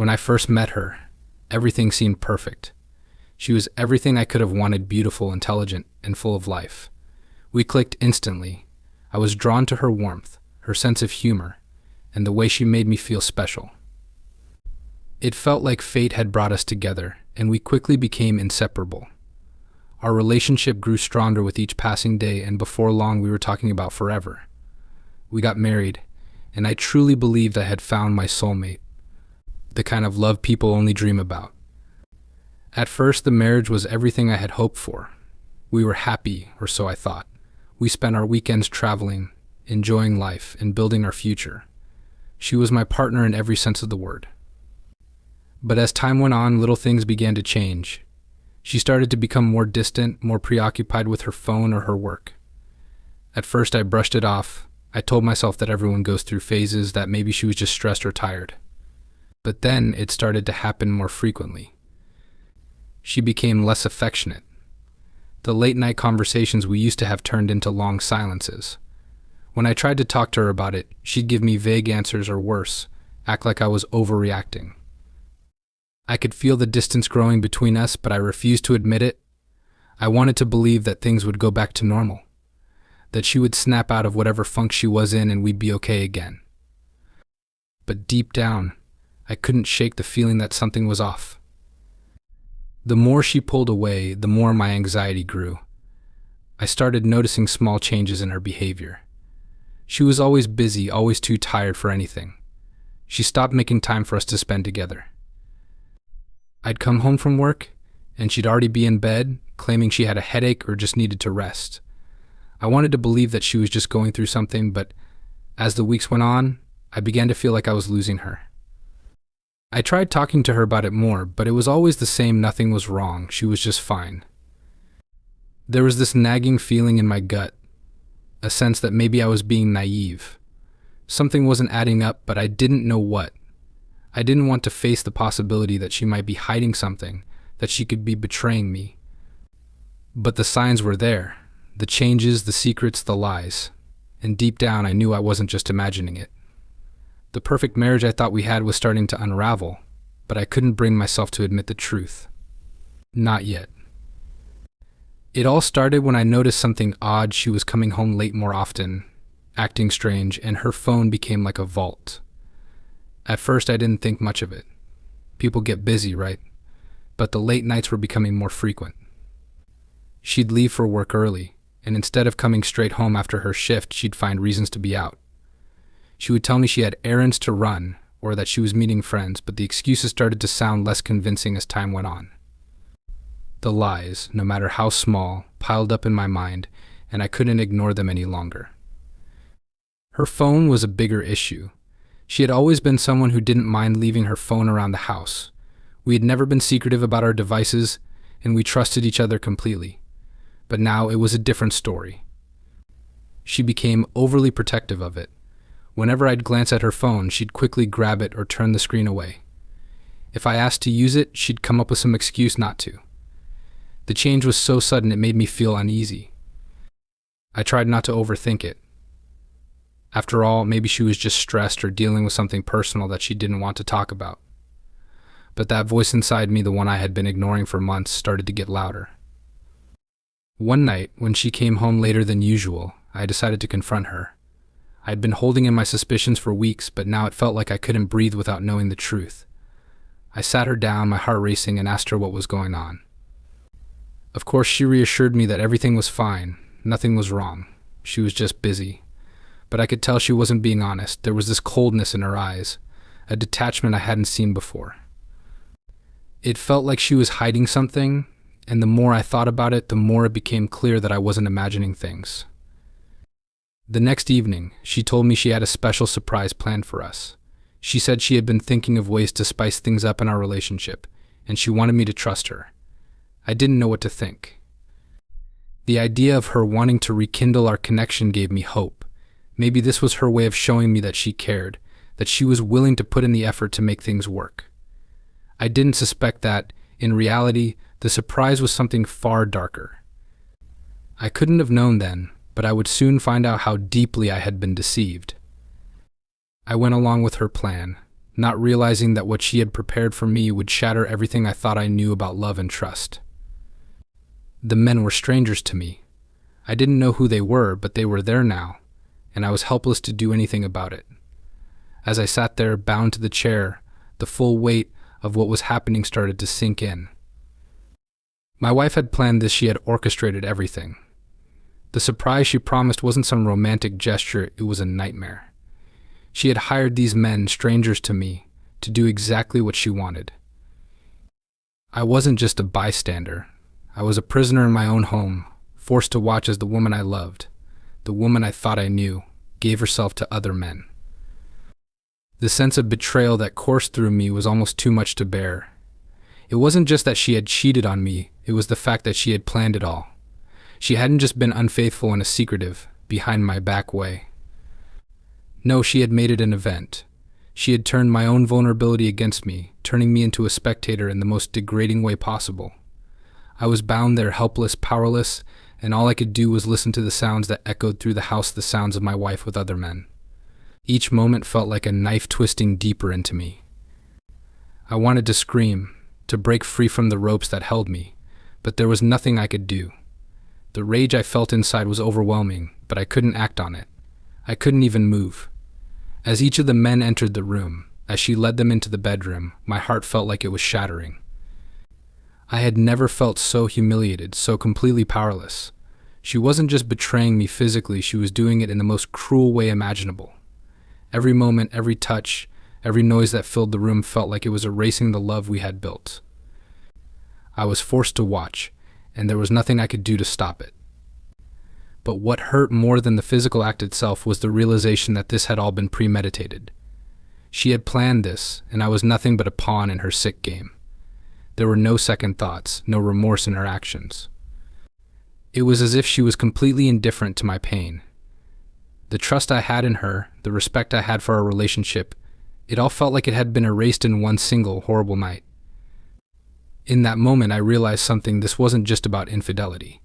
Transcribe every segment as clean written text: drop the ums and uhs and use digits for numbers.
When I first met her, everything seemed perfect. She was everything I could have wanted: beautiful, intelligent, and full of life. We clicked instantly. I was drawn to her warmth, her sense of humor, and the way she made me feel special. It felt like fate had brought us together, and we quickly became inseparable. Our relationship grew stronger with each passing day, and before long we were talking about forever. We got married, and I truly believed I had found my soulmate, the kind of love people only dream about. At first, the marriage was everything I had hoped for. We were happy, or so I thought. We spent our weekends traveling, enjoying life, and building our future. She was my partner in every sense of the word. But as time went on, little things began to change. She started to become more distant, more preoccupied with her phone or her work. At first, I brushed it off. I told myself that everyone goes through phases, that maybe she was just stressed or tired. But then it started to happen more frequently. She became less affectionate. The late-night conversations we used to have turned into long silences. When I tried to talk to her about it, she'd give me vague answers, or worse, act like I was overreacting. I could feel the distance growing between us, but I refused to admit it. I wanted to believe that things would go back to normal, that she would snap out of whatever funk she was in and we'd be okay again. But deep down, I couldn't shake the feeling that something was off. The more she pulled away, the more my anxiety grew. I started noticing small changes in her behavior. She was always busy, always too tired for anything. She stopped making time for us to spend together. I'd come home from work, and she'd already be in bed, claiming she had a headache or just needed to rest. I wanted to believe that she was just going through something, but as the weeks went on, I began to feel like I was losing her. I tried talking to her about it more, but it was always the same: nothing was wrong, she was just fine. There was this nagging feeling in my gut, a sense that maybe I was being naive. Something wasn't adding up, but I didn't know what. I didn't want to face the possibility that she might be hiding something, that she could be betraying me. But the signs were there, the changes, the secrets, the lies. And deep down, I knew I wasn't just imagining it. The perfect marriage I thought we had was starting to unravel, but I couldn't bring myself to admit the truth. Not yet. It all started when I noticed something odd. She was coming home late more often, acting strange, and her phone became like a vault. At first, I didn't think much of it. People get busy, right? But the late nights were becoming more frequent. She'd leave for work early, and instead of coming straight home after her shift, she'd find reasons to be out. She would tell me she had errands to run, or that she was meeting friends, but the excuses started to sound less convincing as time went on. The lies, no matter how small, piled up in my mind, and I couldn't ignore them any longer. Her phone was a bigger issue. She had always been someone who didn't mind leaving her phone around the house. We had never been secretive about our devices, and we trusted each other completely. But now it was a different story. She became overly protective of it. Whenever I'd glance at her phone, she'd quickly grab it or turn the screen away. If I asked to use it, she'd come up with some excuse not to. The change was so sudden it made me feel uneasy. I tried not to overthink it. After all, maybe she was just stressed or dealing with something personal that she didn't want to talk about. But that voice inside me, the one I had been ignoring for months, started to get louder. One night, when she came home later than usual, I decided to confront her. I had been holding in my suspicions for weeks, but now it felt like I couldn't breathe without knowing the truth. I sat her down, my heart racing, and asked her what was going on. Of course, she reassured me that everything was fine, nothing was wrong. She was just busy. But I could tell she wasn't being honest. There was this coldness in her eyes, a detachment I hadn't seen before. It felt like she was hiding something, and the more I thought about it, the more it became clear that I wasn't imagining things. The next evening, she told me she had a special surprise planned for us. She said she had been thinking of ways to spice things up in our relationship, and she wanted me to trust her. I didn't know what to think. The idea of her wanting to rekindle our connection gave me hope. Maybe this was her way of showing me that she cared, that she was willing to put in the effort to make things work. I didn't suspect that, in reality, the surprise was something far darker. I couldn't have known then, but I would soon find out how deeply I had been deceived. I went along with her plan, not realizing that what she had prepared for me would shatter everything I thought I knew about love and trust. The men were strangers to me. I didn't know who they were, but they were there now, and I was helpless to do anything about it. As I sat there, bound to the chair, the full weight of what was happening started to sink in. My wife had planned this. She had orchestrated everything. The surprise she promised wasn't some romantic gesture, it was a nightmare. She had hired these men, strangers to me, to do exactly what she wanted. I wasn't just a bystander. I was a prisoner in my own home, forced to watch as the woman I loved, the woman I thought I knew, gave herself to other men. The sense of betrayal that coursed through me was almost too much to bear. It wasn't just that she had cheated on me, it was the fact that she had planned it all. She hadn't just been unfaithful in a secretive, behind my back way. No, she had made it an event. She had turned my own vulnerability against me, turning me into a spectator in the most degrading way possible. I was bound there, helpless, powerless, and all I could do was listen to the sounds that echoed through the house, the sounds of my wife with other men. Each moment felt like a knife twisting deeper into me. I wanted to scream, to break free from the ropes that held me, but there was nothing I could do. The rage I felt inside was overwhelming, but I couldn't act on it. I couldn't even move. As each of the men entered the room, as she led them into the bedroom, my heart felt like it was shattering. I had never felt so humiliated, so completely powerless. She wasn't just betraying me physically, she was doing it in the most cruel way imaginable. Every moment, every touch, every noise that filled the room felt like it was erasing the love we had built. I was forced to watch, and there was nothing I could do to stop it. But what hurt more than the physical act itself was the realization that this had all been premeditated. She had planned this, and I was nothing but a pawn in her sick game. There were no second thoughts, no remorse in her actions. It was as if she was completely indifferent to my pain. The trust I had in her, the respect I had for our relationship, it all felt like it had been erased in one single horrible night. In that moment, I realized something. This wasn't just about infidelity.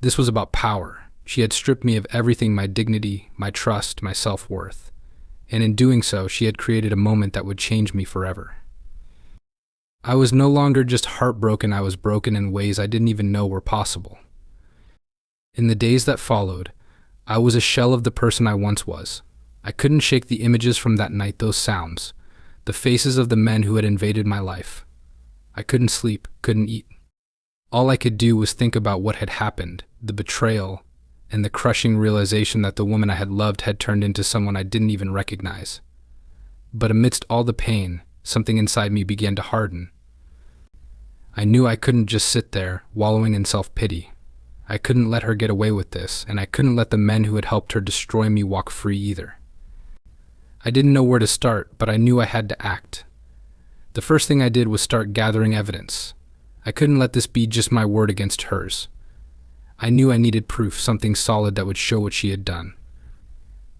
This was about power. She had stripped me of everything, my dignity, my trust, my self-worth. And in doing so, she had created a moment that would change me forever. I was no longer just heartbroken, I was broken in ways I didn't even know were possible. In the days that followed, I was a shell of the person I once was. I couldn't shake the images from that night, those sounds, the faces of the men who had invaded my life. I couldn't sleep, couldn't eat. All I could do was think about what had happened, the betrayal, and the crushing realization that the woman I had loved had turned into someone I didn't even recognize. But amidst all the pain, something inside me began to harden. I knew I couldn't just sit there, wallowing in self-pity. I couldn't let her get away with this, and I couldn't let the men who had helped her destroy me walk free either. I didn't know where to start, but I knew I had to act. The first thing I did was start gathering evidence. I couldn't let this be just my word against hers. I knew I needed proof, something solid that would show what she had done.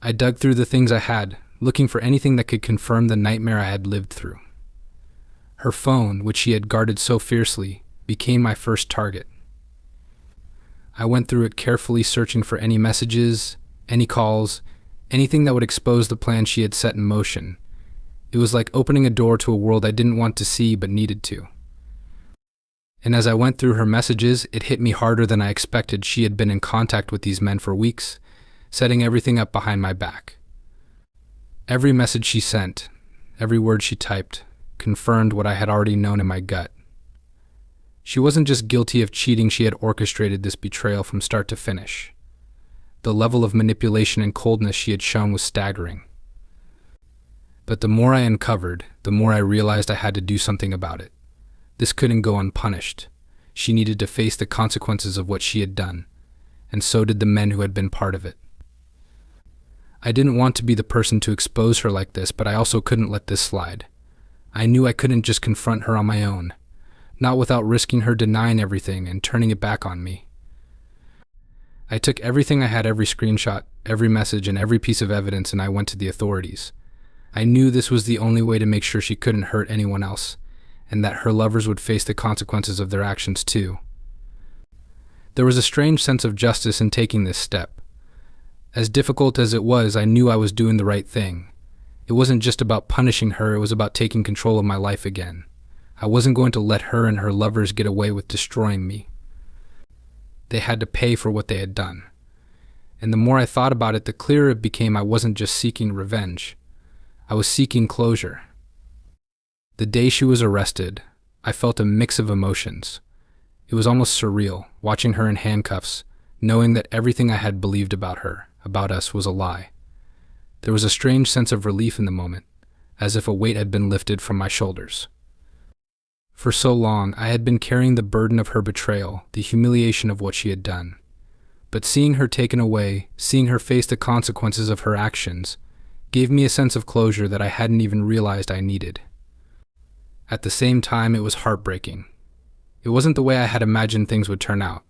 I dug through the things I had, looking for anything that could confirm the nightmare I had lived through. Her phone, which she had guarded so fiercely, became my first target. I went through it carefully, searching for any messages, any calls, anything that would expose the plan she had set in motion. It was like opening a door to a world I didn't want to see but needed to. And as I went through her messages, it hit me harder than I expected. She had been in contact with these men for weeks, setting everything up behind my back. Every message she sent, every word she typed, confirmed what I had already known in my gut. She wasn't just guilty of cheating, she had orchestrated this betrayal from start to finish. The level of manipulation and coldness she had shown was staggering. But the more I uncovered, the more I realized I had to do something about it. This couldn't go unpunished. She needed to face the consequences of what she had done, and so did the men who had been part of it. I didn't want to be the person to expose her like this, but I also couldn't let this slide. I knew I couldn't just confront her on my own, not without risking her denying everything and turning it back on me. I took everything I had, every screenshot, every message, and every piece of evidence, and I went to the authorities. I knew this was the only way to make sure she couldn't hurt anyone else, and that her lovers would face the consequences of their actions too. There was a strange sense of justice in taking this step. As difficult as it was, I knew I was doing the right thing. It wasn't just about punishing her, it was about taking control of my life again. I wasn't going to let her and her lovers get away with destroying me. They had to pay for what they had done. And the more I thought about it, the clearer it became I wasn't just seeking revenge. I was seeking closure. The day she was arrested, I felt a mix of emotions. It was almost surreal, watching her in handcuffs, knowing that everything I had believed about her, about us, was a lie. There was a strange sense of relief in the moment, as if a weight had been lifted from my shoulders. For so long, I had been carrying the burden of her betrayal, the humiliation of what she had done. But seeing her taken away, seeing her face the consequences of her actions, gave me a sense of closure that I hadn't even realized I needed. At the same time, it was heartbreaking. It wasn't the way I had imagined things would turn out.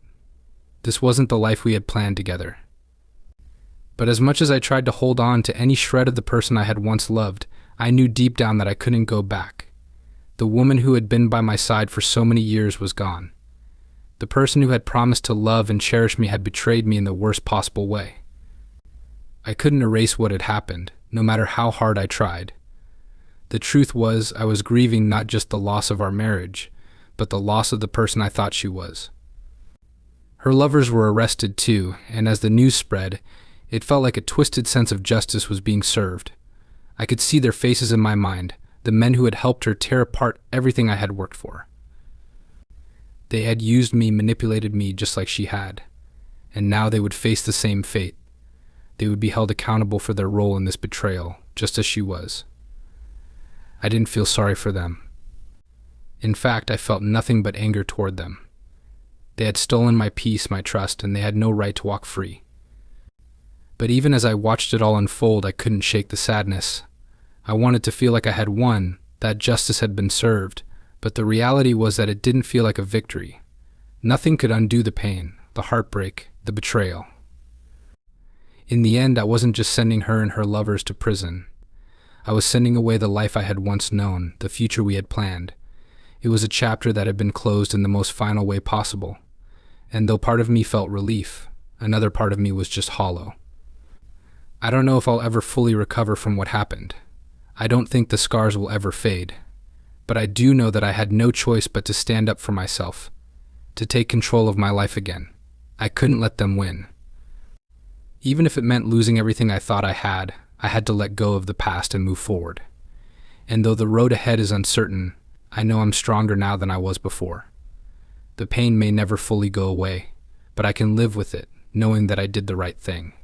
This wasn't the life we had planned together. But as much as I tried to hold on to any shred of the person I had once loved, I knew deep down that I couldn't go back. The woman who had been by my side for so many years was gone. The person who had promised to love and cherish me had betrayed me in the worst possible way. I couldn't erase what had happened, no matter how hard I tried. The truth was, I was grieving not just the loss of our marriage, but the loss of the person I thought she was. Her lovers were arrested too, and as the news spread, it felt like a twisted sense of justice was being served. I could see their faces in my mind, the men who had helped her tear apart everything I had worked for. They had used me, manipulated me just like she had, and now they would face the same fate. They would be held accountable for their role in this betrayal, just as she was. I didn't feel sorry for them. In fact, I felt nothing but anger toward them. They had stolen my peace, my trust, and they had no right to walk free. But even as I watched it all unfold, I couldn't shake the sadness. I wanted to feel like I had won, that justice had been served, but the reality was that it didn't feel like a victory. Nothing could undo the pain, the heartbreak, the betrayal. In the end, I wasn't just sending her and her lovers to prison. I was sending away the life I had once known, the future we had planned. It was a chapter that had been closed in the most final way possible. And though part of me felt relief, another part of me was just hollow. I don't know if I'll ever fully recover from what happened. I don't think the scars will ever fade. But I do know that I had no choice but to stand up for myself, to take control of my life again. I couldn't let them win. Even if it meant losing everything I thought I had to let go of the past and move forward. And though the road ahead is uncertain, I know I'm stronger now than I was before. The pain may never fully go away, but I can live with it, knowing that I did the right thing.